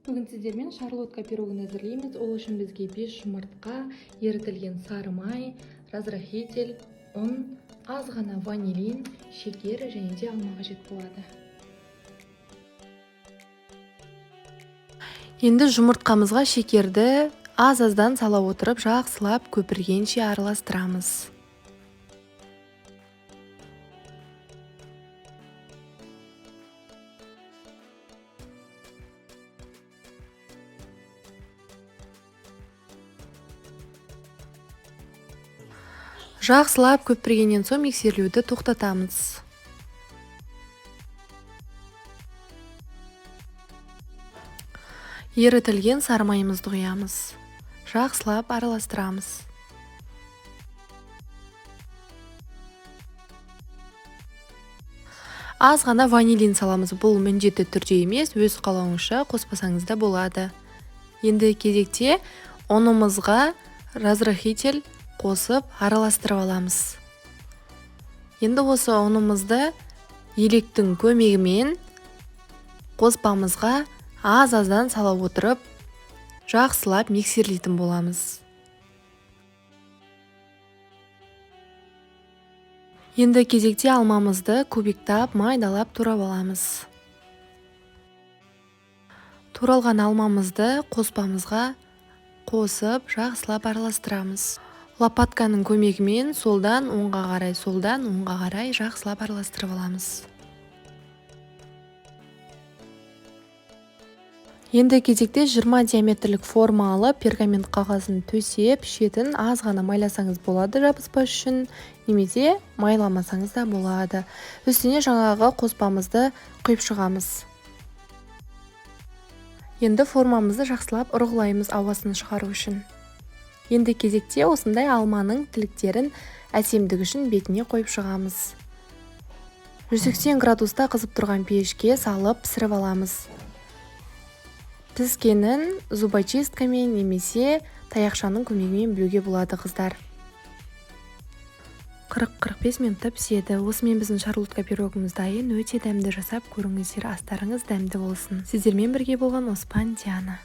Бүгін сіздермен шарлотка пирогын әзірлейміз. Ол үшін бізге 5 жұмыртқа, ерітілген сары май, разрыхитель, ұн, аз ғана ванилин, шекер және де алма қажет болады. Енді жұмыртқамызға шекерді аз-аздан сала отырып, жақсылап көпіргенше араластырамыз. Жақсылап көпіргеннен соң миксерлеуді тоқтатамыз. Ерітілген сары майымызды құямыз. Жақсылап араластырамыз. Аз ғана ванилин саламыз. Бұл міндетті түрде емес, өз қалауыңызша қоспасаңыз да болады. Енді кезекте ұнымызға разрыхитель қосып араластырып аламыз. Енді осы ұнымызды електің көмегімен қоспамызға аз-аздан сала отырып, жақсылап миксерлейтін боламыз. Енді кезекте алмамызды кубиктап, майдалап турап аламыз. Туралған алмамызды қоспамызға қосып, жақсылап араластырамыз. Лопатканың көмегімен солдан оңға қарай жақсылап араластырып аламыз. Енді кезекте 20 диаметрлік форма алып, пергамент қағазын төсеп, шетін аз ғана майласаңыз болады жабыспас үшін, немесе майламасаңыз да болады. Үстіне жаңағы қоспамызды құйып шығамыз. Енді формамызды жақсылап ұрғылаймыз ауасын шығару үшін. Енді кезекте осындай алманың тіліктерін әсемдік үшін бетіне қойып шығамыз. 180 градуста қызып тұрған пешке салып пісіріп аламыз. Піскенін зубочисткамен немесе таяқшаның көмегімен білуге болады қыздар. 40-45 минутта піседі. Осымен біздің шарлотка пирогымыз дайын. Өте дәмді жасап көріңіздер, астарыңыз дәмді болсын. Сіздермен бірге болған Оспан Диана.